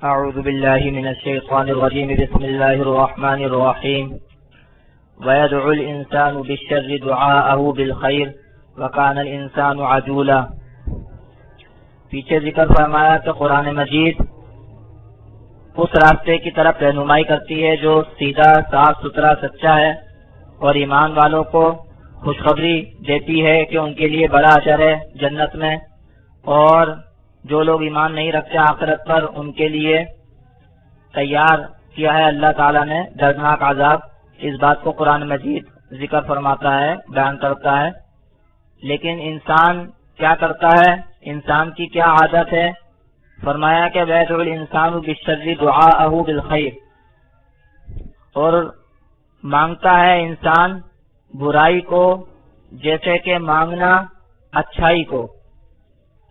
اعوذ باللہ من الشیطان الرجیم بسم اللہ الرحمن الرحیم وَيَدْعُ الْإِنسَانُ بِالشَّرِّ دُعَاءَهُ بِالْخَيْرِ وَكَانَ الْإِنسَانُ عَجُولًا۔ پیچھے ذکر فرمایا کہ قرآن مجید اس راستے کی طرف رہنمائی کرتی ہے جو سیدھا صاف ستھرا سچا ہے، اور ایمان والوں کو خوشخبری دیتی ہے کہ ان کے لیے بڑا اجر ہے جنت میں، اور جو لوگ ایمان نہیں رکھتے آخرت پر ان کے لیے تیار کیا ہے اللہ تعالیٰ نے دردناک عذاب۔ اس بات کو قرآن مجید ذکر فرماتا ہے، بیان کرتا ہے۔ لیکن انسان کیا کرتا ہے، انسان کی کیا عادت ہے؟ فرمایا کہ وَيَدْعُ الْإِنسَانُ بِالشَّرِّ دُعَاءَهُ بِالْخَيْرِ، اور مانگتا ہے انسان برائی کو جیسے کہ مانگنا اچھائی کو۔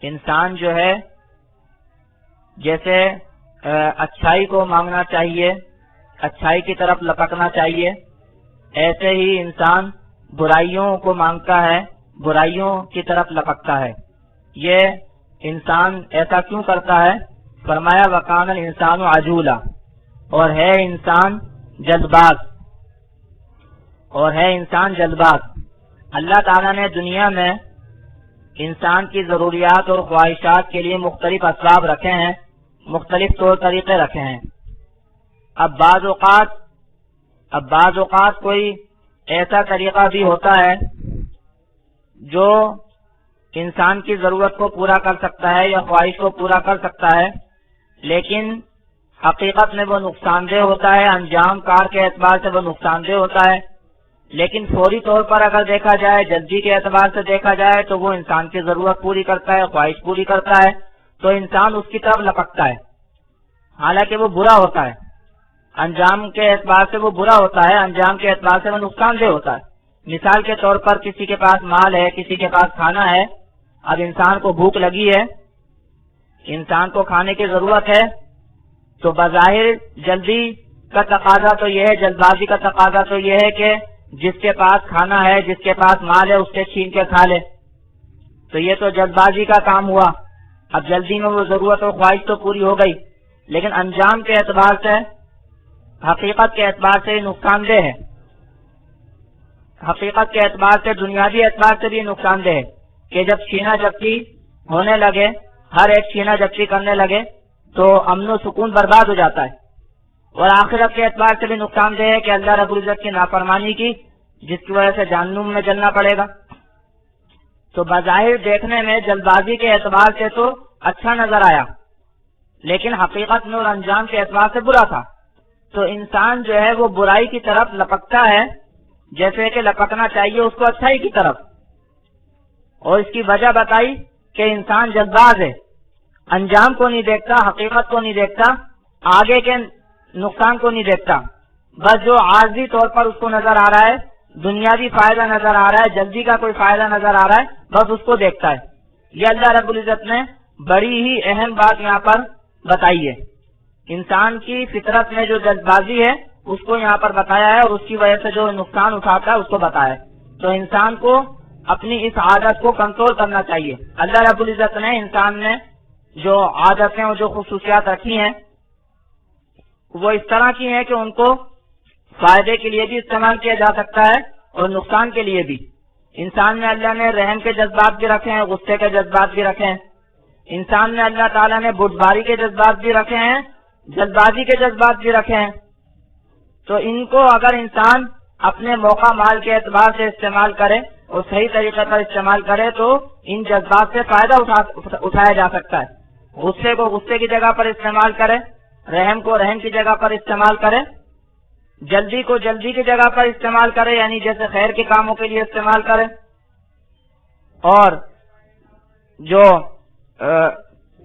انسان جو ہے جیسے اچھائی کو مانگنا چاہیے، اچھائی کی طرف لپکنا چاہیے، ایسے ہی انسان برائیوں کو مانگتا ہے، برائیوں کی طرف لپکتا ہے۔ یہ انسان ایسا کیوں کرتا ہے؟ فرمایا وَكَانَ الْإِنسَانُ عَجُولًا، اور ہے انسان جلد باز۔ اللہ تعالیٰ نے دنیا میں انسان کی ضروریات اور خواہشات کے لیے مختلف اسباب رکھے ہیں، مختلف طور طریقے رکھے ہیں۔ اب بعض اوقات کوئی ایسا طریقہ بھی ہوتا ہے جو انسان کی ضرورت کو پورا کر سکتا ہے یا خواہش کو پورا کر سکتا ہے، لیکن حقیقت میں وہ نقصان دہ ہوتا ہے، انجام کار کے اعتبار سے وہ نقصان دہ ہوتا ہے۔ لیکن فوری طور پر اگر دیکھا جائے، جلدی کے اعتبار سے دیکھا جائے تو وہ انسان کی ضرورت پوری کرتا ہے، خواہش پوری کرتا ہے، تو انسان اس کی طرف لپکتا ہے، حالانکہ وہ برا ہوتا ہے۔ انجام کے اعتبار سے وہ برا ہوتا ہے، انجام کے اعتبار سے وہ نقصان دہ ہوتا ہے۔ مثال کے طور پر کسی کے پاس مال ہے، کسی کے پاس کھانا ہے، اب انسان کو بھوک لگی ہے، انسان کو کھانے کی ضرورت ہے، تو بظاہر جلدی کا تقاضا تو یہ ہے، جلد بازی کا تقاضا تو یہ ہے کہ جس کے پاس کھانا ہے، جس کے پاس مال ہے، اس سے چھین کے کھا لے۔ تو یہ تو جلد بازی کا کام ہوا، اب جلدی میں وہ ضرورت اور خواہش تو پوری ہو گئی، لیکن انجام کے اعتبار سے، حقیقت کے اعتبار سے نقصان دہ ہے، حقیقت کے اعتبار سے، دنیاوی اعتبار سے بھی نقصان دہ ہے کہ جب چھینا جھپٹی ہونے لگے، ہر ایک چھینا جھپٹی کرنے لگے تو امن و سکون برباد ہو جاتا ہے، اور آخرت کے اعتبار سے بھی نقصان دہ ہے کہ اللہ رب العزت کی نافرمانی کی، جس کی وجہ سے جہنم میں جلنا پڑے گا۔ تو بظاہر دیکھنے میں جلد بازی کے اعتبار سے تو اچھا نظر آیا، لیکن حقیقت میں اور انجام کے اعتبار سے برا تھا۔ تو انسان جو ہے وہ برائی کی طرف لپکتا ہے جیسے کہ لپکنا چاہیے اس کو اچھائی کی طرف، اور اس کی وجہ بتائی کہ انسان جلد باز ہے، انجام کو نہیں دیکھتا، حقیقت کو نہیں دیکھتا، آگے کے نقصان کو نہیں دیکھتا، بس جو عارضی طور پر اس کو نظر آ رہا ہے، دنیاوی فائدہ نظر آ رہا ہے، جلدی کا کوئی فائدہ نظر آ رہا ہے، بس اس کو دیکھتا ہے۔ یہ اللہ رب العزت نے بڑی ہی اہم بات یہاں پر بتائی ہے، انسان کی فطرت میں جو جلد بازی ہے اس کو یہاں پر بتایا ہے، اور اس کی وجہ سے جو نقصان اٹھاتا ہے اس کو بتایا ہے۔ تو انسان کو اپنی اس عادت کو کنٹرول کرنا چاہیے۔ اللہ رب العزت نے انسان میں جو عادتیں اور جو خصوصیات رکھی ہیں وہ اس طرح کی ہیں کہ ان کو فائدے کے لیے بھی استعمال کیا جا سکتا ہے اور نقصان کے لیے بھی۔ انسان میں اللہ نے رحم کے جذبات بھی رکھے ہیں، غصے کے جذبات بھی رکھے ہیں، انسان میں اللہ تعالیٰ نے بردباری کے جذبات بھی رکھے ہیں، جلد بازی کے جذبات بھی رکھے ہیں۔ تو ان کو اگر انسان اپنے موقع مال کے اعتبار سے استعمال کرے اور صحیح طریقے پر استعمال کرے تو ان جذبات سے فائدہ اٹھایا جا سکتا ہے۔ غصے کو غصے کی جگہ پر استعمال کرے، رحم کو رحم کی جگہ پر استعمال کرے، جلدی کو جلدی کی جگہ پر استعمال کرے، یعنی جیسے خیر کے کاموں کے لیے استعمال کرے، اور جو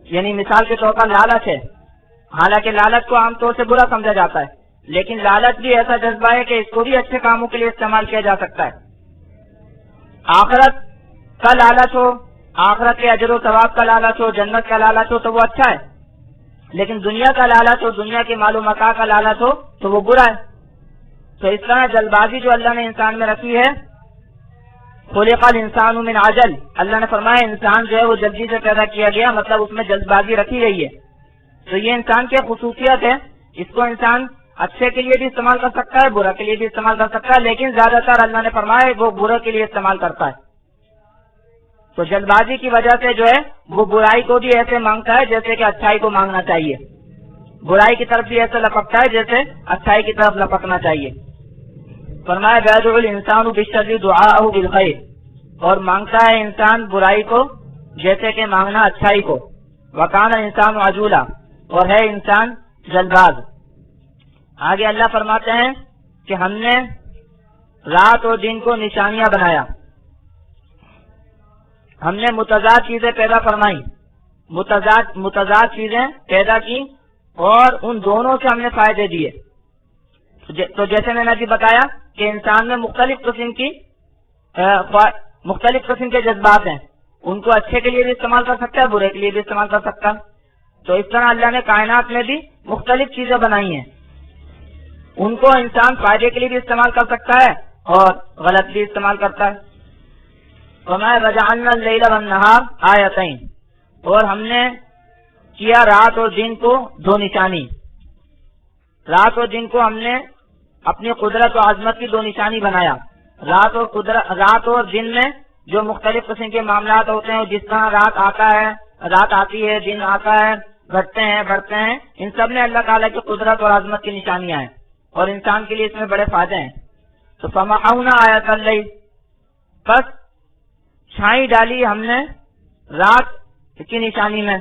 یعنی مثال کے طور پر لالچ ہے، حالانکہ لالچ کو عام طور سے برا سمجھا جاتا ہے، لیکن لالچ بھی ایسا جذبہ ہے کہ اس کو بھی اچھے کاموں کے لیے استعمال کیا جا سکتا ہے۔ آخرت کا لالچ ہو، آخرت کے اجر و ثواب کا لالچ ہو، جنت کا لالچ ہو تو وہ اچھا ہے، لیکن دنیا کا لالچ ہو، دنیا کے مال و متاع کا لالچ ہو تو وہ برا ہے۔ تو اس طرح جلد بازی جو اللہ نے انسان میں رکھی ہے، خلق الانسان من عجل، اللہ نے فرمایا انسان جو ہے وہ جلدی سے پیدا کیا گیا، مطلب اس میں جلد بازی رکھی گئی ہے۔ تو یہ انسان کی خصوصیت ہے، اس کو انسان اچھے کے لیے بھی استعمال کر سکتا ہے، برا کے لیے بھی استعمال کر سکتا ہے، لیکن زیادہ تر اللہ نے فرمایا وہ برا کے لیے استعمال کرتا ہے۔ تو جلد بازی کی وجہ سے جو ہے وہ برائی کو بھی ایسے مانگتا ہے جیسے کہ اچھائی کو مانگنا چاہیے، برائی کی طرف بھی ایسے لپکتا ہے جیسے اچھائی کی طرف لپکنا چاہیے۔ فرمایا یدعو الانسان بالشر دعاءہ بالخیر، اور مانگتا ہے انسان برائی کو جیسے کہ مانگنا اچھائی کو۔ وکان انسان عجولا، اور ہے انسان جلد باز۔ آگے اللہ فرماتے ہیں کہ ہم نے رات اور دن کو نشانیاں بنایا، ہم نے متضاد چیزیں پیدا فرمائی، متضاد چیزیں پیدا کی اور ان دونوں سے ہم نے فائدے دیے۔ تو جیسے میں نے ابھی بتایا کہ انسان میں مختلف قسم کے جذبات ہیں، ان کو اچھے کے لیے بھی استعمال کر سکتا ہے، برے کے لیے بھی استعمال کر سکتا ہے۔ تو اس طرح اللہ نے کائنات میں بھی مختلف چیزیں بنائی ہیں، ان کو انسان فائدے کے لیے بھی استعمال کر سکتا ہے اور غلط بھی استعمال کرتا ہے۔ وَمَا وَجَعَلْنَا اللَّيْلَ وَالنَّهَارَ آیَتَيْن، اور ہم نے کیا رات اور دن کو دو نشانی، رات اور دن کو ہم نے اپنی قدرت و عظمت کی دو نشانی بنایا۔ رات اور دن میں جو مختلف قسم کے معاملات ہوتے ہیں، جس طرح رات آتی ہے، دن آتا ہے، گھٹتے ہیں بڑھتے ہیں، ان سب میں اللہ تعالیٰ کی قدرت اور عظمت کی نشانیاں ہیں اور انسان کے لیے اس میں بڑے فائدے ہیں۔ تو فَمَحَوْنَا آیَةَ اللَّیْلِ، بس چھائی ڈالی ہم نے رات کی نشانی میں،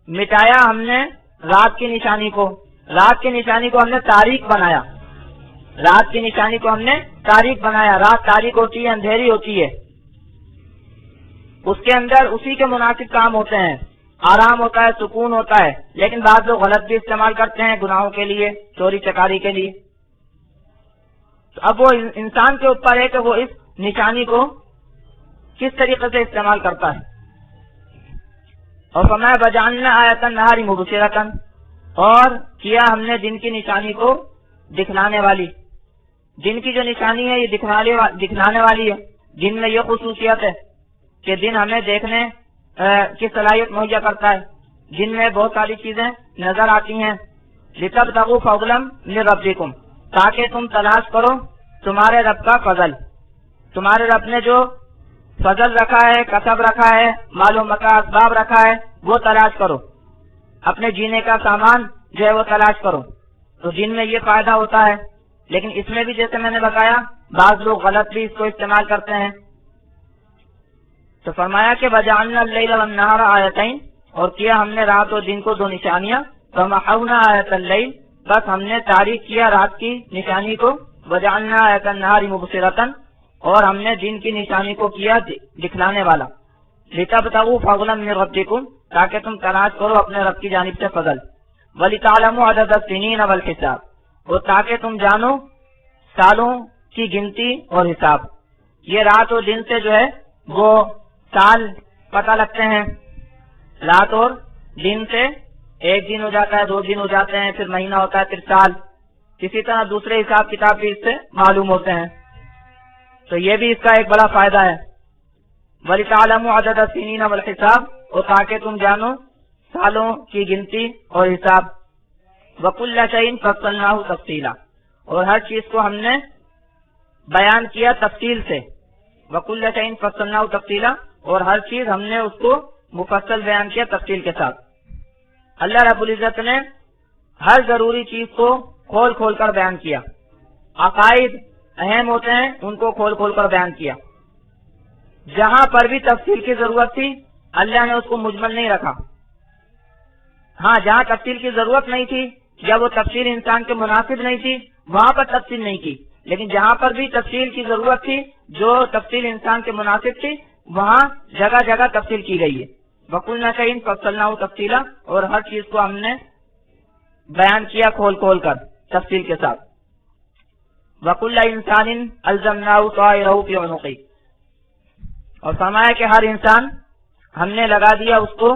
مٹایا ہم نے رات کی نشانی کو، رات کی نشانی کو ہم نے تاریک بنایا، رات کی نشانی کو ہم نے تاریک بنایا۔ رات تاریک ہوتی ہے، اندھیری ہوتی ہے، اس کے اندر اسی کے مناسب کام ہوتے ہیں، آرام ہوتا ہے، سکون ہوتا ہے، لیکن بعض لوگ غلط بھی استعمال کرتے ہیں گناہوں کے لیے، چوری چکاری کے لیے۔ تو اب وہ انسان کے اوپر ہے کہ وہ اس نشانی کو کس طریقے سے استعمال کرتا ہے۔ اور فرمایا وَجَعَلْنَا آیَةَ النَّهَارِ مُبْصِرَةً، اور کیا ہم نے دن کی نشانی کو دکھلانے والی۔ دن کی جو نشانی ہے یہ دکھلانے والی ہے۔ دن میں یہ خصوصیت ہے کہ دن ہمیں دیکھنے کی صلاحیت مہیا کرتا ہے، دن میں بہت ساری چیزیں نظر آتی ہیں۔ لِتَبْتَغُوا فَضْلًا مِنْ رَبِّكُمْ، تاکہ تم تلاش کرو تمہارے رب کا فضل، تمہارے رب نے جو فضل رکھا ہے، کسب رکھا ہے، مال و متاع اسباب رکھا ہے، وہ تلاش کرو، اپنے جینے کا سامان جو ہے وہ تلاش کرو۔ تو دن میں یہ فائدہ ہوتا ہے، لیکن اس میں بھی جیسے میں نے بتایا بعض لوگ غلط بھی اس کو استعمال کرتے ہیں۔ تو فرمایا کہ وَجَعَلْنَا اللَّيْلَ وَالنَّهَارَ آیَتَيْن، اور کیا ہم نے رات اور دن کو دو نشانیاں۔ فَمَحَوْنَا آیَةَ اللَّيْلِ، بس ہم نے تاریک کیا رات کی نشانی کو۔ وَجَعَلْنَا آیَةَ النَّهَارِ مُبْصِرَةً، اور ہم نے دن کی نشانی کو کیا دکھلانے والا۔ لِتَبْتَغُوا فَضْلًا مِنْ رَبِّكُمْ، تاکہ تم تلاش کرو اپنے رب کی جانب سے فضل۔ وَلِتَعْلَمُوا عَدَدَ السِّنِينَ وَالْحِسَابَ، اور تاکہ تم جانو سالوں کی گنتی اور حساب۔ یہ رات اور دن سے جو ہے وہ سال پتہ لگتے ہیں، رات اور دن سے ایک دن ہو جاتا ہے، 2 دن ہو جاتے ہیں، پھر مہینہ ہوتا ہے، پھر سال، اسی طرح دوسرے حساب کتاب بھی اس سے معلوم ہوتے ہیں۔ تو یہ بھی اس کا ایک بڑا فائدہ ہے۔ وَلِتَعْلَمُوا عَدَدَ السِّنِينَ وَالْحِسَابَ، اور تاکہ تم جانو سالوں کی گنتی اور حساب۔ وَكُلَّ شَيْءٍ فَصَّلْنَاهُ تَفْصِيلًا، اور ہر چیز کو ہم نے بیان کیا تفصیل سے۔ وَكُلَّ شَيْءٍ فَصَّلْنَاهُ تَفْصِيلًا، اور ہر چیز ہم نے اس کو مفصل بیان کیا تفصیل کے ساتھ۔ اللہ رب العزت نے ہر ضروری چیز کو کھول کھول کر بیان کیا، عقائد اہم ہوتے ہیں ان کو کھول کھول کر بیان کیا۔ جہاں پر بھی تفصیل کی ضرورت تھی اللہ نے اس کو مجمل نہیں رکھا، ہاں جہاں تفصیل کی ضرورت نہیں تھی یا وہ تفصیل انسان کے مناسب نہیں تھی وہاں پر تفصیل نہیں کی، لیکن جہاں پر بھی تفصیل کی ضرورت تھی، جو تفصیل انسان کے مناسب تھی، وہاں جگہ جگہ تفصیل کی گئی ہے۔ وَكُلَّ شَيْءٍ فَصَّلْنَاهُ تَفْصِيلًا، اور ہر چیز کو ہم نے بیان کیا کھول کھول کر تفصیل کے ساتھ۔ وَكُلَّ إِنسَانٍ أَلْزَمْنَاهُ طَائِرَهُ فِي عُنُقِهِ، اور فرمایا کہ ہر انسان ہم نے لگا دیا اس کو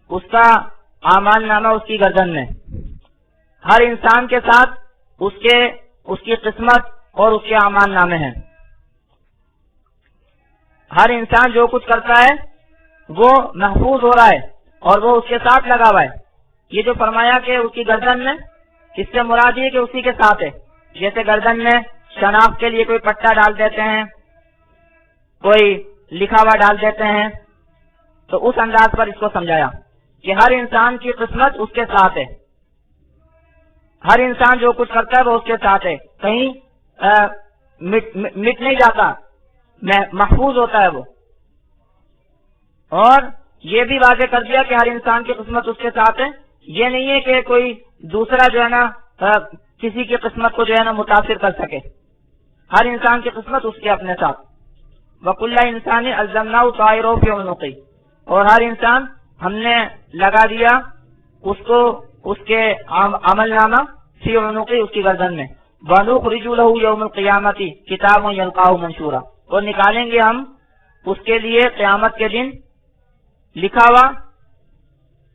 اس کا اعمال نامہ اس کی گردن میں۔ ہر انسان کے ساتھ اس کی قسمت اور اس کے اعمال نامے ہیں۔ ہر انسان جو کچھ کرتا ہے وہ محفوظ ہو رہا ہے اور وہ اس کے ساتھ لگا ہوا ہے۔ یہ جو فرمایا کہ اس کی گردن میں، اس سے مراد یہ کہ اسی کے ساتھ ہے. جیسے گردن میں شناخت کے لیے کوئی پٹا ڈال دیتے ہیں، کوئی لکھا ہوا ڈال دیتے ہیں، تو اس انداز پر اس کو سمجھایا کہ ہر انسان کی قسمت اس کے ساتھ ہے. ہر انسان جو کچھ کرتا ہے وہ اس کے ساتھ ہے، کہیں مٹ نہیں جاتا، محفوظ ہوتا ہے وہ. اور یہ بھی واضح کر دیا کہ ہر انسان کی قسمت اس کے ساتھ ہے. یہ نہیں ہے کہ کوئی دوسرا جو ہے نا کسی کی قسمت کو جو ہے نا متاثر کر سکے. ہر انسان کی قسمت اس کے اپنے ساتھ. وَكُلَّ إِنسَانٍ أَلْزَمْنَاهُ طَائِرَهُ فِي عُنُقِهِ، اور ہر انسان ہم نے لگا دیا اس کو اس کے عمل نامہ فی عنقی، اس کی گردن میں. وَنُخْرِجُ لَهُ يَوْمَ الْقِيَامَةِ كِتَابًا يَلْقَاهُ مَنشُورًا، اور نکالیں گے ہم اس کے لیے قیامت کے دن لکھا ہوا،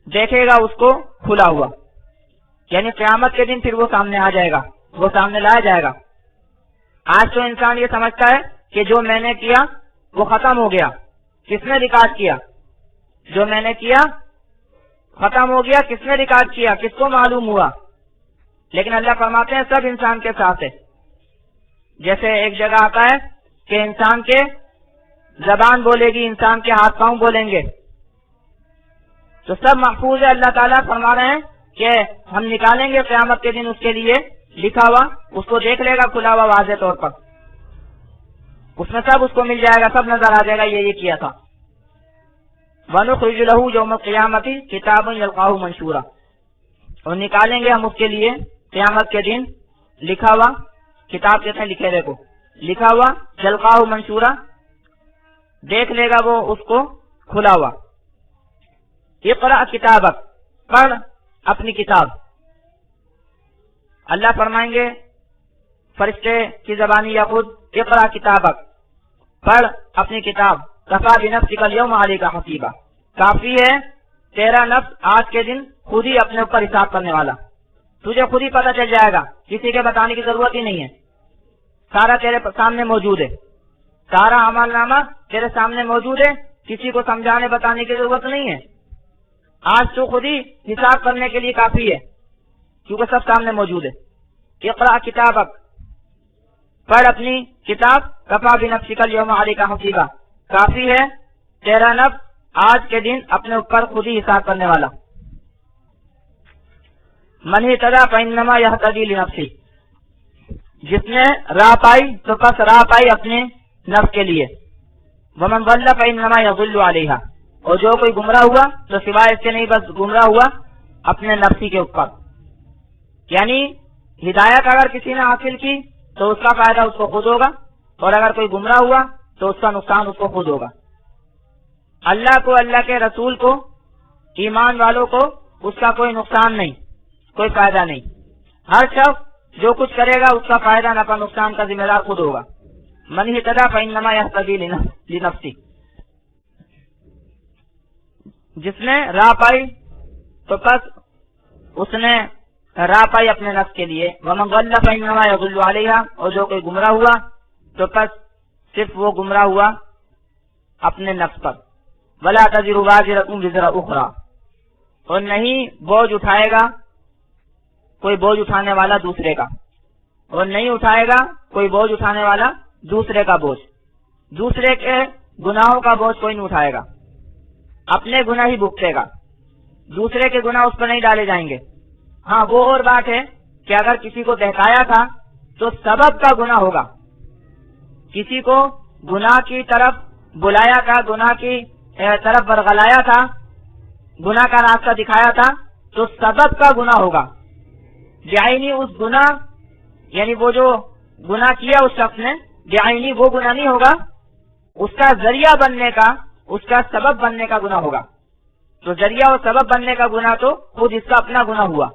دیکھے گا اس کو کھلا ہوا. یعنی قیامت کے دن پھر وہ سامنے آ جائے گا، وہ سامنے لایا جائے گا. آج تو انسان یہ سمجھتا ہے کہ جو میں نے کیا وہ ختم ہو گیا. کس نے ریکارڈ کیا؟ جو میں نے کیا ختم ہو گیا. کس نے ریکارڈ کیا؟ کس کو معلوم ہوا؟ لیکن اللہ فرماتے ہیں سب انسان کے ساتھ ہے. جیسے ایک جگہ آتا ہے کہ انسان کے زبان بولے گی، انسان کے ہاتھ پاؤں بولیں گے، تو سب محفوظ ہے. اللہ تعالیٰ فرما رہے ہیں کہ ہم نکالیں گے قیامت کے دن اس کے لیے لکھا ہوا، اس کو دیکھ لے گا کھلا ہوا واضح طور پر. اس میں سب اس کو مل جائے گا، سب نظر آ جائے گا یہ کیا تھا. وَنُخْرِجُ لَهُ يَوْمَ الْقِيَامَةِ كِتَابًا يَلْقَاهُ مَنشُورًا، اور نکالیں گے ہم اس کے لیے قیامت کے دن لکھا ہوا. کتاب کہتے ہیں لکھے ہوئے کو، لکھا ہوا. يَلْقَاهُ مَنشُورًا، دیکھ لے گا وہ اس کو کھلا ہوا. اقرأ کتابک، پڑھ اپنی کتاب. اللہ فرمائیں گے فرشتے کی زبانی یا خود، اقرأ کتابک، پڑھ اپنی کتاب. کفیٰ بنفسک الیوم علیک حسیبا، کافی ہے تیرا نفس آج کے دن خود ہی اپنے اوپر حساب کرنے والا. تجھے خود ہی پتہ چل جائے گا، کسی کے بتانے کی ضرورت ہی نہیں ہے. سارا تیرے سامنے موجود ہے، سارا عمل نامہ تیرے سامنے موجود ہے، کسی کو سمجھانے بتانے کی ضرورت نہیں ہے. آج تو خود ہی حساب کرنے کے لیے کافی ہے، کیونکہ سب سامنے موجود ہے. اقرأ کتابک، پڑھ اپنی کتاب. کفیٰ بنفسک الیوم علیک حسیبا، کافی ہے تیرا نفس آج کے دن اپنے اوپر خود ہی حساب کرنے والا. من اہتدی فانما یہتدی لنفسہ، جس نے راہ پائی تو بس راہ پائی اپنے نفس کے لیے. ومن ضل فانما یضل علیہا، اور جو کوئی گمراہ ہوا تو سوائے اس کے نہیں، بس گمراہ ہوا اپنے نفسی کے اوپر. یعنی ہدایت اگر کسی نے حاصل کی تو اس کا فائدہ اس کو خود ہوگا، اور اگر کوئی گمراہ ہوا تو اس کا نقصان اس کو خود ہوگا. اللہ کو، اللہ کے رسول کو، ایمان والوں کو اس کا کوئی نقصان نہیں، کوئی فائدہ نہیں. ہر شخص جو کچھ کرے گا اس کا فائدہ نفع نقصان کا ذمہ دار خود ہوگا. من اہتدی فانما یہتدی لنفسہ، جس نے راہ پائی تو بس اس نے راہ پائی اپنے نفس کے لیے. ومن ضل فانما یضل علیہا، اور جو کوئی گمراہ ہوا تو بس صرف وہ گمراہ ہوا اپنے نفس پر. ولا تزر وازرۃ وزر اخری، اور نہیں بوجھ اٹھائے گا کوئی بوجھ اٹھانے والا دوسرے کا، اور نہیں اٹھائے گا کوئی بوجھ اٹھانے والا دوسرے کا بوجھ. دوسرے کے گناہوں کا بوجھ کوئی نہیں اٹھائے گا، اپنے گناہ ہی بھگتے گا، دوسرے کے گناہ اس پر نہیں ڈالے جائیں گے. ہاں وہ اور بات ہے کہ اگر کسی کو بہکایا تھا تو سبب کا گناہ ہوگا. کسی کو گناہ کی طرف بلایا تھا، گناہ کی طرف برگلایا تھا، گناہ کا راستہ دکھایا تھا، تو سبب کا گناہ ہوگا. بعینی اس گناہ، یعنی وہ جو گناہ کیا اس شخص نے، بعینی وہ گناہ نہیں ہوگا، اس کا ذریعہ بننے کا، اس کا سبب بننے کا گناہ ہوگا. تو ذریعہ اور سبب بننے کا گناہ تو خود اس کا اپنا گناہ ہوا.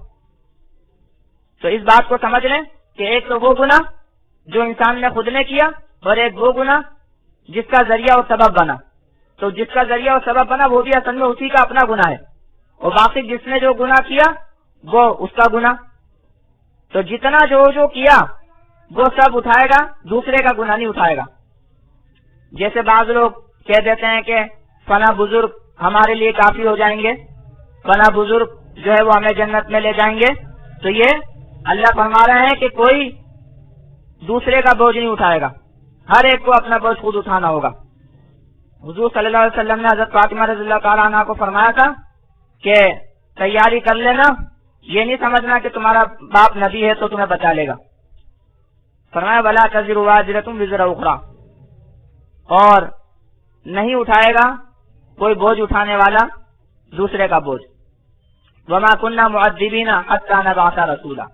تو اس بات کو سمجھ لیں کہ ایک تو وہ گناہ جو انسان نے خود نے کیا، اور ایک وہ گناہ جس کا ذریعہ اور سبب بنا. تو جس کا ذریعہ اور سبب بنا وہ بھی اصل میں اسی کا اپنا گناہ ہے، اور باقی جس نے جو گناہ کیا وہ اس کا گناہ. تو جتنا جو کیا وہ سب اٹھائے گا، دوسرے کا گناہ نہیں اٹھائے گا. جیسے بعض لوگ کہہ دیتے ہیں کہ فلاں بزرگ ہمارے لیے کافی ہو جائیں گے، فلاں بزرگ جو ہے وہ ہمیں جنت میں لے جائیں گے. تو یہ اللہ فرما رہے ہیں کہ کوئی دوسرے کا بوجھ نہیں اٹھائے گا، ہر ایک کو اپنا بوجھ خود اٹھانا ہوگا. حضور صلی اللہ علیہ وسلم نے حضرت فاطمہ رضی اللہ تعالیٰ عنہ کو فرمایا تھا کہ تیاری کر لینا، یہ نہیں سمجھنا کہ تمہارا باپ نبی ہے تو تمہیں بچا لے گا. فرمایا ولا تزر وازرۃ وزر اخرى، اور نہیں اٹھائے گا کوئی بوجھ اٹھانے والا دوسرے کا بوجھ. وما كنا معذبین حتى نبعث رسولا،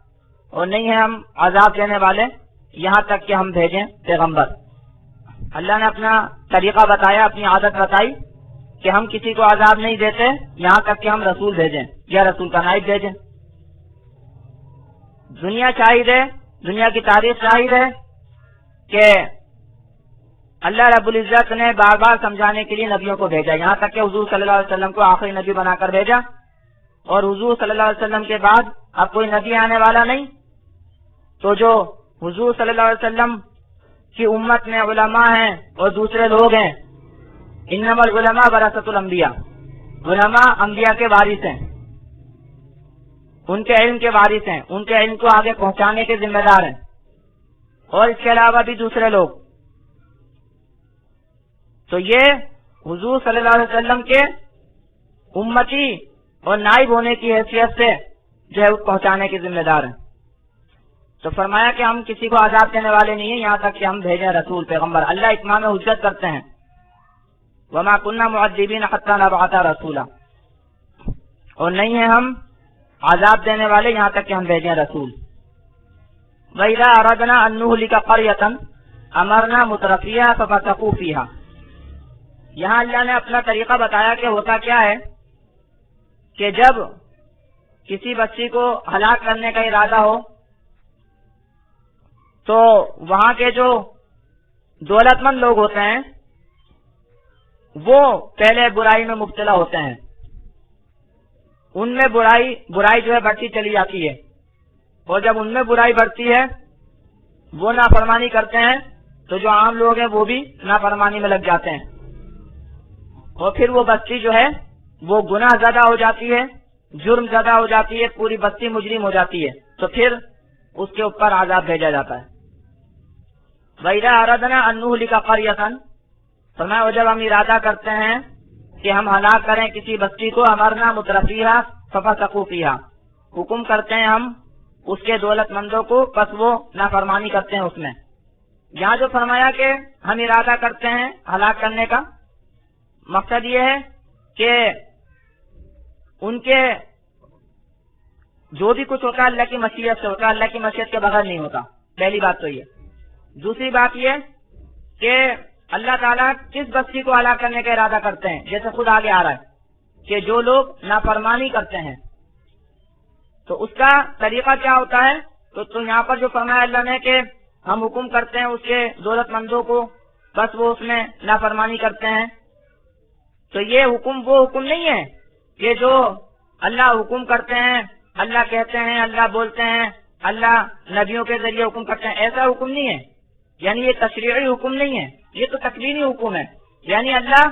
اور نہیں ہے ہم عذاب دینے والے یہاں تک کہ ہم بھیجیں پیغمبر. اللہ نے اپنا طریقہ بتایا، اپنی عادت بتائی کہ ہم کسی کو عذاب نہیں دیتے یہاں تک کہ ہم رسول بھیجیں یا رسول کا نائب بھیجیں. دنیا شاہد ہے، دنیا کی تاریخ شاہد ہے کہ اللہ رب العزت نے بار بار سمجھانے کے لیے نبیوں کو بھیجا، یہاں تک کہ حضور صلی اللہ علیہ وسلم کو آخری نبی بنا کر بھیجا. اور حضور صلی اللہ علیہ وسلم کے بعد اب کوئی نبی آنے والا نہیں، تو جو حضور صلی اللہ علیہ وسلم کی امت میں علماء ہیں اور دوسرے لوگ ہیں، انما العلماء ورثۃ الانبیاء، علماء انبیاء کے وارث ہیں، ان کے علم کے وارث ہیں، ان کے علم کو آگے پہنچانے کے ذمہ دار ہیں. اور اس کے علاوہ بھی دوسرے لوگ. تو یہ حضور صلی اللہ علیہ وسلم کے امتی اور نائب ہونے کی حیثیت سے جو ہے پہنچانے کے ذمہ دار ہیں. تو فرمایا کہ ہم کسی کو عذاب دینے والے نہیں ہیں یہاں تک کہ ہم بھیجیں رسول پیغمبر. اللہ اتمام حجت کرتے ہیں، وما كنا معذبین حتی نبعث رسولا، اور نہیں ہیں ہم عذاب دینے والے یہاں تک کہ ہم بھیجیں رسول. وَإِذَا أَرَدْنَا أَن نُهْلِكَ قَرْيَةً أَمَرْنَا مُتْرَفِيهَا فَفَسَقُوا فِيهَا. یہاں اللہ نے اپنا طریقہ بتایا کہ ہوتا کیا ہے کہ جب کسی بستی کو ہلاک کرنے کا ارادہ ہو تو وہاں کے جو دولت مند لوگ ہوتے ہیں وہ پہلے برائی میں مبتلا ہوتے ہیں، ان میں برائی جو ہے بڑھتی چلی جاتی ہے، اور جب ان میں برائی بڑھتی ہے وہ نافرمانی کرتے ہیں تو جو عام لوگ ہیں وہ بھی نافرمانی میں لگ جاتے ہیں، اور پھر وہ بستی جو ہے وہ گناہ زدہ ہو جاتی ہے، جرم زدہ ہو جاتی ہے، پوری بستی مجرم ہو جاتی ہے، تو پھر اس کے اوپر عذاب بھیجا جاتا ہے. وَإِذَا أَرَدْنَا أَن نُهْلِكَ قَرْيَةً، فرمایا اور جب ہم ارادہ کرتے ہیں کہ ہم ہلاک کریں کسی بستی کو، امرنا مترفیہا ففسقوا فیہا، حکم کرتے ہیں ہم اس کے دولت مندوں کو، پس وہ نافرمانی کرتے ہیں اس میں. یہاں جو فرمایا کہ ہم ارادہ کرتے ہیں ہلاک کرنے کا، مقصد یہ ہے کہ ان کے جو بھی کچھ ہوتا ہے اللہ کی مشیت سے ہوتا ہے، اللہ کی مشیت کے بغیر نہیں ہوتا. پہلی بات تو یہ. دوسری بات یہ کہ اللہ تعالیٰ کس بستی کو ہلاک کرنے کا ارادہ کرتے ہیں، جیسے خود آگے آ رہا ہے کہ جو لوگ نافرمانی کرتے ہیں تو اس کا طریقہ کیا ہوتا ہے. تو یہاں پر جو فرمایا اللہ نے کہ ہم حکم کرتے ہیں اس کے دولت مندوں کو، بس وہ اس میں نافرمانی کرتے ہیں. تو یہ حکم وہ حکم نہیں ہے کہ جو اللہ حکم کرتے ہیں، اللہ کہتے ہیں، اللہ بولتے ہیں، اللہ نبیوں کے ذریعے حکم کرتے ہیں، ایسا حکم نہیں ہے. یعنی یہ تشریعی حکم نہیں ہے، یہ تو تکوینی حکم ہے. یعنی اللہ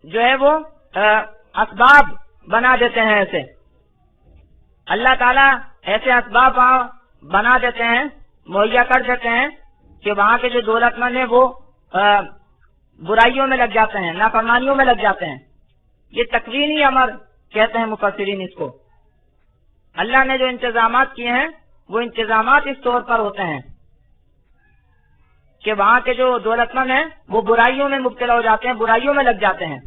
جو ہے وہ اسباب بنا دیتے ہیں، ایسے اللہ تعالیٰ ایسے اسباب بنا دیتے ہیں، مہیا کر دیتے ہیں کہ وہاں کے جو دولت مند ہیں وہ برائیوں میں لگ جاتے ہیں، نافرمانیوں میں لگ جاتے ہیں. یہ تکوینی امر کہتے ہیں مفسرین اس کو. اللہ نے جو انتظامات کیے ہیں وہ انتظامات اس طور پر ہوتے ہیں کہ وہاں کے جو دولت مند ہیں وہ برائیوں میں مبتلا ہو جاتے ہیں، برائیوں میں لگ جاتے ہیں.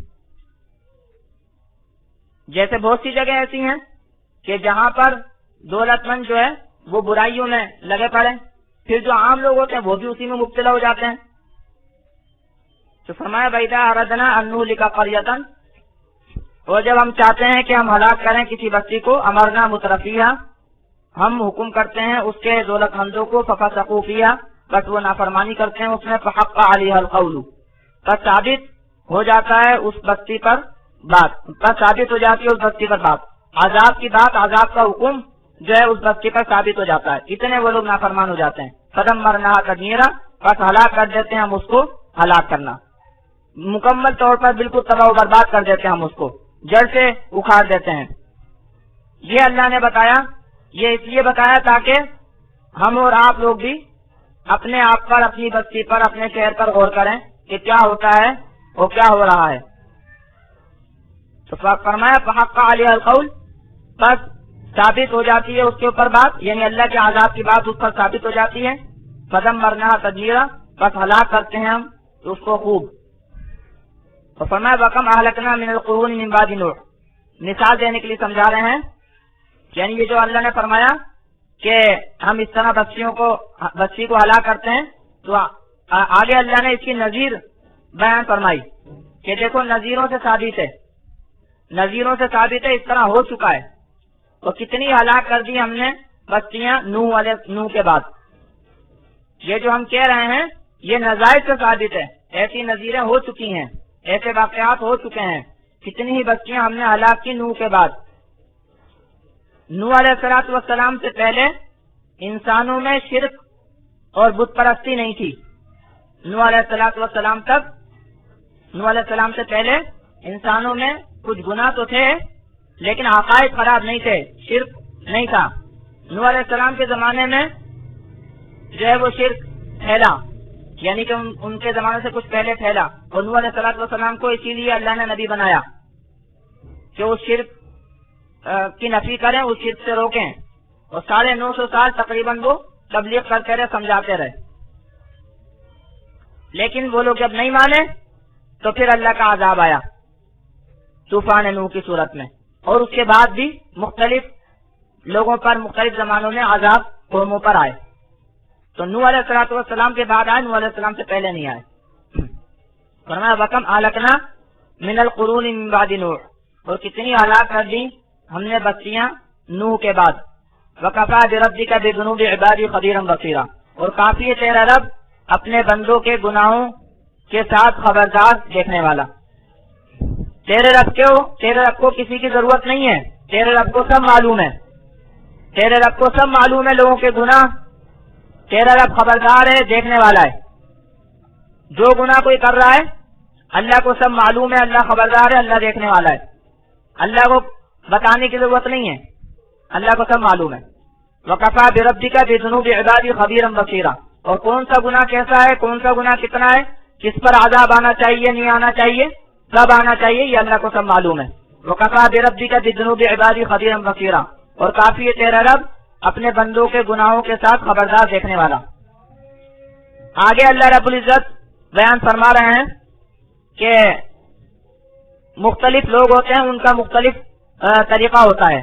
جیسے بہت سی جگہ ایسی ہیں کہ جہاں پر دولت مند جو ہے وہ برائیوں میں لگے پڑے، پھر جو عام لوگ ہوتے ہیں وہ بھی اسی میں مبتلا ہو جاتے ہیں. تو فرمایا وَإِذَا أَرَدْنَا أَن نُهْلِكَ قَرْيَةً، اور جب ہم چاہتے ہیں کہ ہم ہلاک کریں کسی بستی کو، امرنا مترفیہا، ہم حکم کرتے ہیں اس کے دولت مندوں کو، ففسقوا فیہا، بس وہ نافرمانی کرتے ہیں اس میں، فحق علیہا القول، بس ثابت ہو جاتا ہے اس بستی پر بات، بس ثابت ہو جاتی ہے اس بستی پر بات، عذاب کی بات، عذاب کا حکم جو ہے اس بستی پر ثابت ہو جاتا ہے. اتنے وہ لوگ نافرمان ہو جاتے ہیں. فدمرناہا تدمیرا، بس ہلاک کر دیتے ہیں ہم اس کو ہلاک کرنا، مکمل طور پر بالکل تباہ و برباد کر دیتے ہیں ہم اس کو، جڑ سے اکھاڑ دیتے ہیں. یہ اللہ نے بتایا، یہ اس لیے بتایا تاکہ ہم اور آپ لوگ بھی اپنے آپ پر، اپنی بستی پر، اپنے شہر پر غور کریں کہ کیا ہوتا ہے اور کیا ہو رہا ہے۔ تو فرمایا فحق علیہ القول، بس ثابت ہو جاتی ہے اس کے اوپر بات، یعنی اللہ کے عذاب کی بات اس پر ثابت ہو جاتی ہے۔ فدمرناها تدمیرا، بس ہلاک کرتے ہیں ہم اس کو خوب۔ تو فرمایا وکم اہلکنا من القرون من بعد نوح، مثال دینے کے لیے سمجھا رہے ہیں، یعنی یہ جو اللہ نے فرمایا کہ ہم اس طرح بستی کو ہلاک کرتے ہیں، تو آگے اللہ نے اس کی نظیر بیان فرمائی کہ دیکھو نظیروں سے ثابت ہے، نظیروں سے ثابت ہے، اس طرح ہو چکا ہے۔ تو کتنی ہلاک کر دی ہم نے بستیاں نوح کے بعد۔ یہ جو ہم کہہ رہے ہیں یہ نظائر سے ثابت ہے، ایسی نظیریں ہو چکی ہیں، ایسے واقعات ہو چکے ہیں، کتنی ہی بستیاں ہم نے ہلاک کی نوح کے بعد۔ نوح علیہ السلام سے پہلے انسانوں میں شرک اور بت پرستی نہیں تھی۔ نوح علیہ السلام تک، نوح علیہ السلام سے پہلے انسانوں میں کچھ گناہ تو تھے لیکن عقائد خراب نہیں تھے، شرک نہیں تھا۔ نوح علیہ السلام کے زمانے میں جو ہے وہ شرک پھیلا، یعنی کہ ان کے زمانے سے کچھ پہلے پھیلا، اور نوح علیہ السلام کو اسی لیے اللہ نے نبی بنایا کہ اس شرک کی نفی کریں، اس شرک سے روکیں، اور 950 سال تقریباً وہ تبلیغ کرتے رہے، سمجھاتے رہے۔ لیکن وہ لوگ جب نہیں مانے تو پھر اللہ کا عذاب آیا طوفان نوح کی صورت میں، اور اس کے بعد بھی مختلف لوگوں پر مختلف زمانوں میں عذاب قوموں پر آئے۔ تو نوح علیہ السلام کے بعد آئے، نوح علیہ السلام سے پہلے نہیں آئے۔ فرمایا وکم اہلکنا من القرون من بعد نوح، اور کتنی ہلاک کر دی ہم نے بستیاں نوح کے بعد۔ وکفی بربک بذنوب عبادی خبیرا بصیرا، اور کافی ہے تیرا رب اپنے بندوں کے گناہوں کے ساتھ خبردار دیکھنے والا۔ تیرے رب کو کسی کی ضرورت نہیں ہے، تیرے رب کو سب معلوم ہے، تیرے رب کو سب معلوم ہے لوگوں کے گناہ، تیرا رب خبردار ہے، دیکھنے والا ہے۔ جو گناہ کوئی کر رہا ہے اللہ کو سب معلوم ہے، اللہ خبردار ہے، اللہ دیکھنے والا ہے، اللہ کو بتانے کی ضرورت نہیں ہے، اللہ کو سب معلوم ہے۔ وَكَفَى بِرَبِّكَ بِذُنُوبِ عِبَادِهِ خَبِيرًا بَصِيرًا، اور کون سا گناہ کیسا ہے، کون سا گناہ کتنا ہے، کس پر عذاب آنا چاہیے نہیں آنا چاہیے، کب آنا چاہیے، یہ اللہ کو سب معلوم ہے۔ وَكَفَى بِرَبِّكَ بِذُنُوبِ عِبَادِهِ خَبِيرًا بَصِيرًا، اور کافی ہے تیرا رب اپنے بندوں کے گناہوں کے ساتھ خبردار دیکھنے والا۔ آگے اللہ رب العزت بیان فرما رہے ہیں کہ مختلف لوگ ہوتے ہیں، ان کا مختلف طریقہ ہوتا ہے،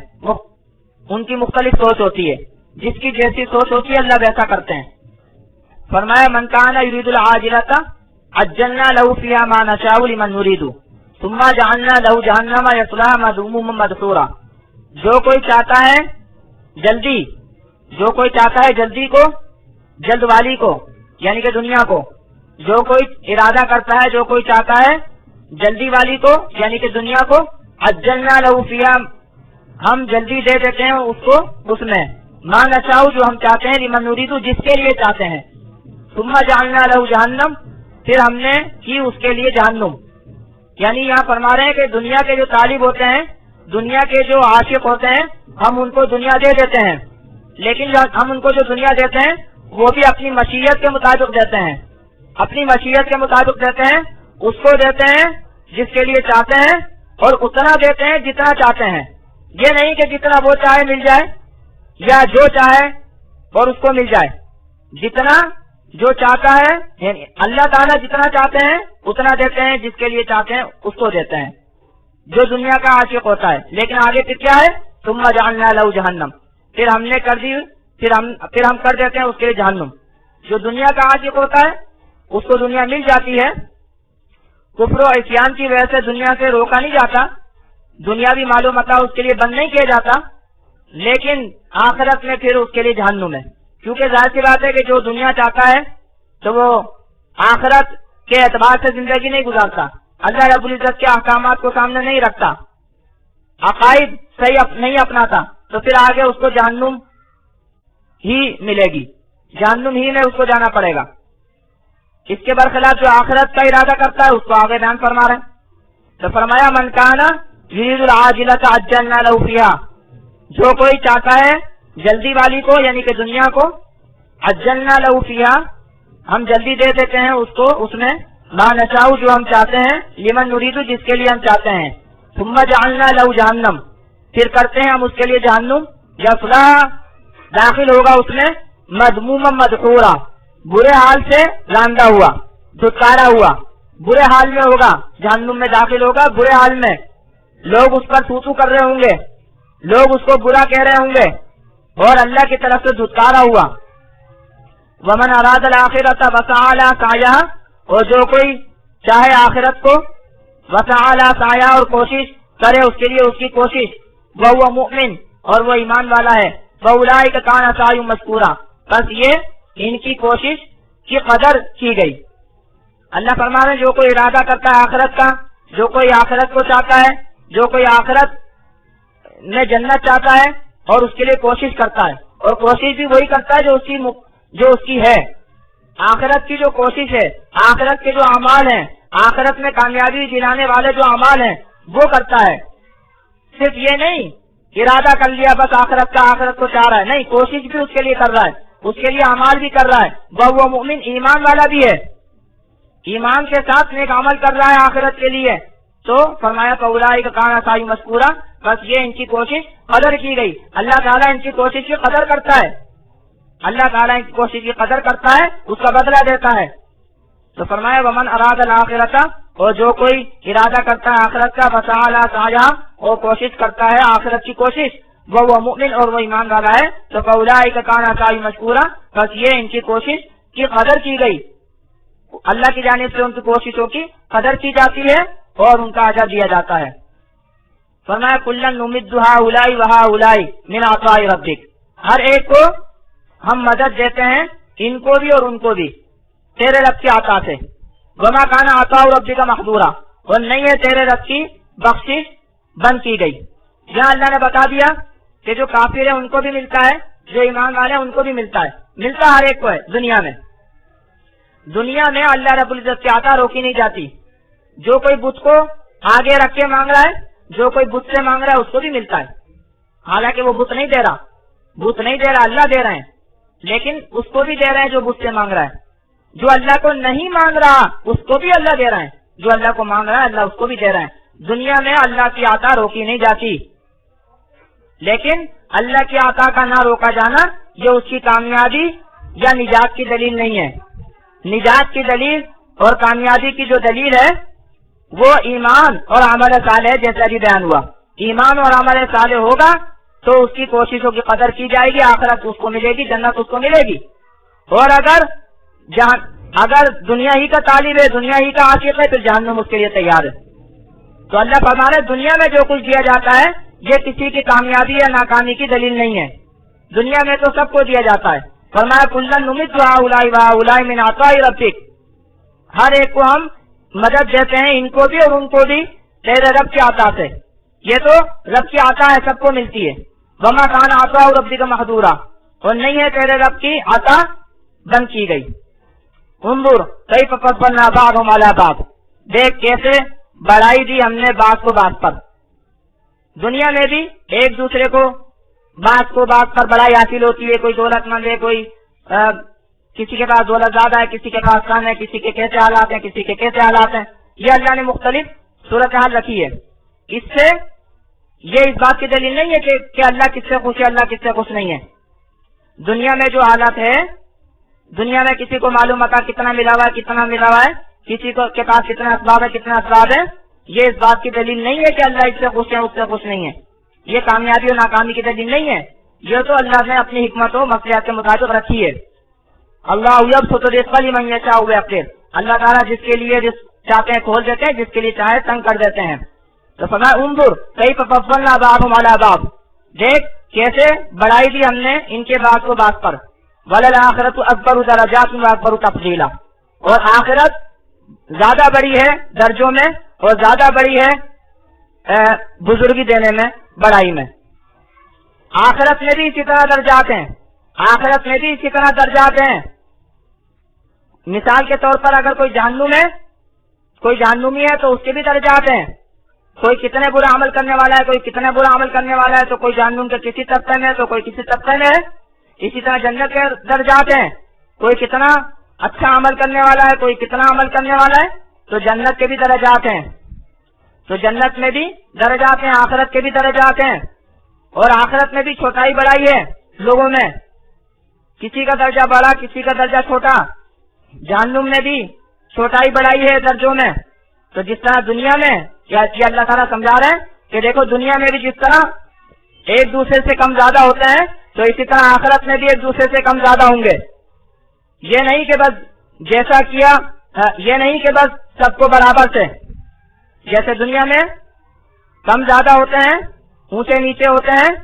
ان کی مختلف سوچ ہوتی ہے، جس کی جیسی سوچ ہوتی ہے اللہ ویسا کرتے ہیں۔ فرمایا من کان یرید العاجلۃ عجلنا له فیہا ما نشاء لمن نرید ثم جعلنا له جہنم یصلاها مذموما مدحورا، جو کوئی چاہتا ہے جلدی کو، جلد والی کو، یعنی کہ دنیا کو، جو کوئی ارادہ کرتا ہے، جو کوئی چاہتا ہے جلدی والی کو یعنی کہ دنیا کو، عجلنا له فیہا، ہم جلدی دے دیتے ہیں اس کو، اس میں ما نشاء جو ہم چاہتے ہیں، لمن نرید جس کے لیے چاہتے ہیں، ثم جعلنا له جہنم، پھر ہم نے کی اس کے لیے جہنم۔ یعنی یہاں فرما رہے ہیں کہ دنیا کے جو طالب ہوتے ہیں، دنیا کے جو عاشق ہوتے ہیں، ہم ان کو دنیا دے دیتے ہیں، لیکن ہم ان کو جو دنیا دیتے ہیں وہ بھی اپنی مشیت کے مطابق دیتے ہیں، اپنی مشیت کے مطابق دیتے ہیں، اس کو دیتے ہیں جس کے لیے چاہتے ہیں، اور اتنا دیتے ہیں جتنا چاہتے ہیں، یہ نہیں کہ جتنا وہ چاہے مل جائے یا جو چاہے اور اس کو مل جائے، جتنا جو چاہتا ہے، یعنی اللہ تعالیٰ جتنا چاہتے ہیں اتنا دیتے ہیں، جس کے لیے چاہتے ہیں اس کو دیتے ہیں، جو دنیا کا عاشق ہوتا ہے۔ لیکن آگے پھر کیا ہے، ثم جعلنا له جہنم، پھر ہم نے کر دی، پھر ہم کر دیتے ہیں اس کے لیے جہنم۔ جو دنیا کا عاشق ہوتا ہے اس کو دنیا مل جاتی ہے، کفر و عصیان کی وجہ سے دنیا سے روکا نہیں جاتا، دنیاوی مال و متاع اس کے لیے بند نہیں کیا جاتا، لیکن آخرت میں پھر اس کے لیے جہنم ہے، کیونکہ ظاہر سی بات ہے کہ جو دنیا چاہتا ہے تو وہ آخرت کے اعتبار سے زندگی نہیں گزارتا، اللہ رب العزت کے احکامات کو سامنے نہیں رکھتا، عقائد صحیح نہیں اپناتا، تو پھر آگے اس کو جہنم ہی ملے گی، جہنم ہی میں اس کو جانا پڑے گا۔ اس کے برخلاف جو آخرت کا ارادہ کرتا ہے اس کو آگے بیان فرما رہے ہیں۔ تو فرمایا من کان یرید العاجلۃ عجلنا له فیہا، جو کوئی چاہتا ہے جلدی والی کو یعنی کہ دنیا کو، عجلنا لہو فیہا، ہم جلدی دے دیتے ہیں اس کو اس میں، ما نشاء جو ہم چاہتے ہیں، لمن نرید جس کے لیے ہم چاہتے ہیں، ثم جعلنا لہو جہنم، پھر کرتے ہیں ہم اس کے لیے جہنم، یصلا داخل ہوگا اس میں، مذموما مدحورا برے حال سے راندہ ہوا، دھتکارا ہوا، برے حال میں ہوگا، جہنم میں داخل ہوگا برے حال میں، لوگ اس پر تو کر رہے ہوں گے، لوگ اس کو برا کہہ رہے ہوں گے، اور اللہ کی طرف سے دھتکارا ہوا۔ ومن اراد الاخرۃ وسعى لها سعيها، اور جو کوئی چاہے آخرت کو، وسعى لها سعيها اور کوشش کرے اس کے لیے اس کی کوشش، وهو مؤمن اور وہ ایمان والا ہے، فاولئک کان سعیهم مشکورا، بس یہ ان کی کوشش کی قدر کی گئی۔ اللہ فرما رہے جو کوئی ارادہ کرتا ہے آخرت کا، جو کوئی آخرت کو چاہتا ہے، جو کوئی آخرت میں جنت چاہتا ہے اور اس کے لیے کوشش کرتا ہے، اور کوشش بھی وہی کرتا ہے جو اس کی ہے، آخرت کی جو کوشش ہے، آخرت کے جو اعمال ہیں، آخرت میں کامیابی دلانے والے جو اعمال ہیں وہ کرتا ہے۔ صرف یہ نہیں ارادہ کر لیا بس آخرت کا، آخرت کو چاہ رہا ہے، نہیں، کوشش بھی اس کے لیے کر رہا ہے، اس کے لیے اعمال بھی کر رہا ہے، وہ مومن ایمان والا بھی ہے، ایمان کے ساتھ نیک عمل کر رہا ہے آخرت کے لیے، تو فرمایا فاولئک کان سعیهم مشکورا، بس یہ ان کی کوشش قدر کی گئی۔ اللہ تعالیٰ ان کی کوشش کی قدر کرتا ہے، اللہ تعالیٰ ان کی کوشش کی قدر کرتا ہے، اس کا بدلہ دیتا ہے۔ تو فرمایا ومن اراد الاخرۃ، اور جو کوئی ارادہ کرتا ہے آخرت کا، وسعى لها سعيها اور کوشش کرتا ہے آخرت کی کوشش، وہ مؤمن اور وہ ایمان والا ہے، تو فاولئک کان سعیهم مشکورا، بس یہ ان کی کوشش کی قدر کی گئی، اللہ کی جانب سے ان کی کوششوں کی قدر کی جاتی ہے اور ان کا اجر دیا جاتا ہے۔ فرمایا کلا نمد هؤلاء وهؤلاء من عطاء ربک، ہر ایک کو ہم مدد دیتے ہیں، ان کو بھی اور ان کو بھی تیرے رب کی عطا سے۔ وما کان عطاء ربک محظورا، اور نہیں ہے تیرے رب کی بخشش بند کی گئی۔ یہاں اللہ نے بتا دیا کہ جو کافر ہے ان کو بھی ملتا ہے، جو ایمان والے ہیں ان کو بھی ملتا ہے، ملتا ہر ایک کو ہے۔ دنیا میں اللہ رب العزت کی عطا روکی نہیں جاتی، جو کوئی بت کو آگے رکھ کے مانگ رہا ہے، جو کوئی بت سے مانگ رہا ہے اس کو بھی ملتا ہے، حالانکہ وہ بت نہیں دے رہا، اللہ دے رہے ہیں، لیکن اس کو بھی دے رہے ہیں جو بت سے مانگ رہا ہے۔ جو اللہ کو نہیں مانگ رہا اس کو بھی اللہ دے رہے ہیں، جو اللہ کو مانگ رہا ہے اللہ اس کو بھی دے رہے ہیں۔ دنیا میں اللہ کی عطا روکی نہیں جاتی، لیکن اللہ کی عطا کا نہ روکا جانا یہ اس کی کامیابی یا نجات کی دلیل نہیں ہے۔ نجات کی دلیل اور کامیابی کی جو دلیل ہے وہ ایمان اور عمل صالح جیسا بھی بیان ہوا، ایمان اور عمل صالح ہوگا تو اس کی کوششوں کی قدر کی جائے گی، آخرت اس کو ملے گی، جنت اس کو ملے گی۔ اور اگر دنیا ہی کا طالب ہے، دنیا ہی کا عاشق ہے، پھر جہنم اس کے لیے تیار ہے۔ تو اللہ فرما رہے دنیا میں جو کچھ دیا جاتا ہے یہ کسی کی کامیابی یا ناکامی کی دلیل نہیں ہے، دنیا میں تو سب کو دیا جاتا ہے۔ فرمایا کلا نمد هؤلاء وهؤلاء من عطاء ربک، ہر ایک کو ہم مدد دیتے ہیں، ان کو بھی اور ان کو بھی تیرے رب کی عطا سے، یہ تو رب کی عطا ہے، سب کو ملتی ہے۔ وما کان عطاء ربک محظورا، اور نہیں ہے تیرے رب کی عطا بند کی گئی۔ انظر کیف فضلنا بعضهم علی بعض، دیکھ کیسے بڑائی دی ہم نے بعض کو بعض پر۔ دنیا میں بھی ایک دوسرے کو بعض کو بعض پر بڑائی حاصل ہوتی ہے، کوئی دولت مند ہے، کوئی کسی کے پاس دولت زیادہ ہے، کسی کے پاس کم ہے، کسی کے کیسے حالات ہیں، کسی کے کیسے حالات ہیں، یہ اللہ نے مختلف صورتحال رکھی ہے۔ اس سے یہ اس بات کی دلیل نہیں ہے کہ اللہ کس سے خوش ہے، اللہ کس سے خوش نہیں ہے۔ دنیا میں جو حالت ہے، دنیا میں کسی کو معلوم ہوتا کتنا ملا ہوا ہے، کتنا ملا ہوا ہے، کسی کو کے پاس کتنا اسباب ہے، کتنا اسباب ہے، یہ اس بات کی دلیل نہیں ہے کہ اللہ اس سے خوش ہے، اس سے خوش نہیں ہے، یہ کامیابی اور ناکامی کی دلیل نہیں ہے، یہ تو اللہ نے اپنی حکمت و مصلحت کے مطابق رکھی ہے۔ اللہ یبسط الرزق لمن یشاء ویقدر، اللہ تعالیٰ جس کے لیے جس چاہتے ہیں کھول دیتے ہیں، جس کے لیے چاہے تنگ کر دیتے ہیں۔ تو فرمایا انظر کیف فضلنا بعضهم علی بعض، دیکھ کیسے بڑائی دی ہم نے ان کے بعض کو بعض پر۔ وللآخرۃ اکبر درجات واکبر تفضیلا، اور آخرت زیادہ بڑی ہے درجوں میں اور زیادہ بڑی ہے بزرگی دینے میں، بڑائی میں۔ آخرت میں بھی اسی طرح درجات ہیں، آخرت میں بھی اسی طرح درجات ہیں۔ مثال کے طور پر اگر کوئی جہنم ہے، کوئی جہنمی ہے تو اس کے بھی درجات ہیں، کوئی کتنے برا عمل کرنے والا ہے، کوئی کتنے برا عمل کرنے والا ہے، تو کوئی جہنم کے کسی طبقے میں تو کوئی کسی طبقے میں ہے. اسی طرح جنت کے درجات ہیں، کوئی کتنا اچھا عمل کرنے والا ہے، کوئی کتنا عمل کرنے والا ہے. تو جنت کے بھی درجات ہیں، تو جنت میں بھی درجات ہیں، آخرت کے بھی درجات ہیں. اور آخرت میں بھی چھوٹائی بڑائی ہے لوگوں میں، کسی کا درجہ بڑا کسی کا درجہ چھوٹا. جہنم میں بھی چھوٹائی بڑائی ہے درجوں میں. تو جس طرح دنیا میں یہ اللہ تعالیٰ سمجھا رہے ہیں کہ دیکھو دنیا میں بھی جس طرح ایک دوسرے سے کم زیادہ ہوتے ہیں تو اسی طرح آخرت میں بھی ایک دوسرے سے کم زیادہ ہوں گے. یہ نہیں کہ بس جیسا کیا، یہ نہیں کہ بس سب کو برابر سے، جیسے دنیا میں کم زیادہ ہوتے ہیں، اونچے نیچے ہوتے ہیں،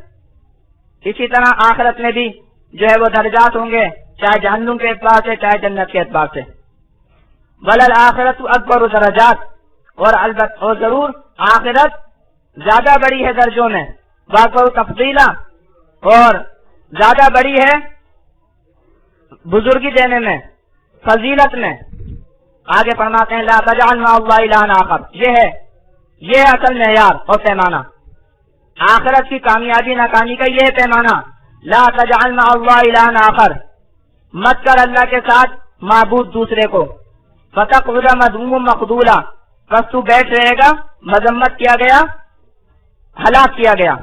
اسی طرح آخرت میں بھی جو ہے وہ درجات ہوں گے، چاہے جہنم کے اعتبار سے چاہے جنت کے اعتبار سے. وَلَلْآخِرَةُ أَكْبَرُ دَرَجَاتٍ، اور ضرور آخرت زیادہ بڑی ہے درجوں میں، وَأَكْبَرُ تَفْضِيلًا، اور زیادہ بڑی ہے بزرگی دینے میں، فضیلت میں. آگے فرماتے ہیں لَا تَجْعَلْ مَعَ اللَّهِ إِلَٰهًا آخَرَ، یہ ہے اصل معیار اور پیمانہ آخرت کی کامیابی ناکامی کا. یہ ہے پیمانہ، لا تجعل مع اللہ الہا آخر، مت کر اللہ کے ساتھ معبود دوسرے کو. فتقعد مذموما مخذولا، بس تو بیٹھ رہے گا مذمت کیا گیا، ہلاک کیا گیا،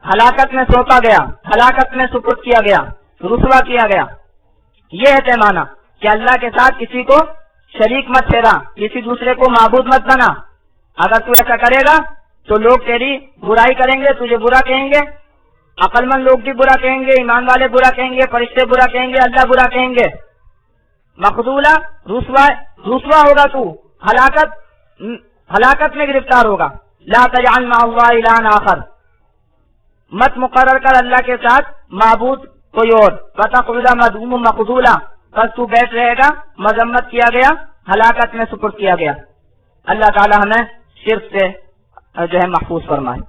ہلاکت میں سونپا گیا، ہلاکت میں سپرد کیا گیا، رسوا کیا گیا. یہ ہے پیمانہ کہ اللہ کے ساتھ کسی کو شریک مت ٹھہرا، کسی دوسرے کو معبود مت بنا. اگر تو ایسا کرے گا تو لوگ تیری برائی کریں گے، تجھے برا کہیں گے، عقل مند لوگ بھی برا کہیں گے، ایمان والے برا کہیں گے، فرشتے برا کہیں گے، اللہ برا کہیں گے. مخذولا، رسوا ہوگا، تو ہلاکت میں گرفتار ہوگا. لا تجعل مع اللہ الہا آخر، مت مقرر کر اللہ کے ساتھ معبود کوئی اور. فتقعد مذموما مخذولا، بس تو بیٹھ رہے گا مذمت کیا گیا، ہلاکت میں سپرد کیا گیا. اللہ تعالی ہمیں شرک سے جو ہے محفوظ فرمائے.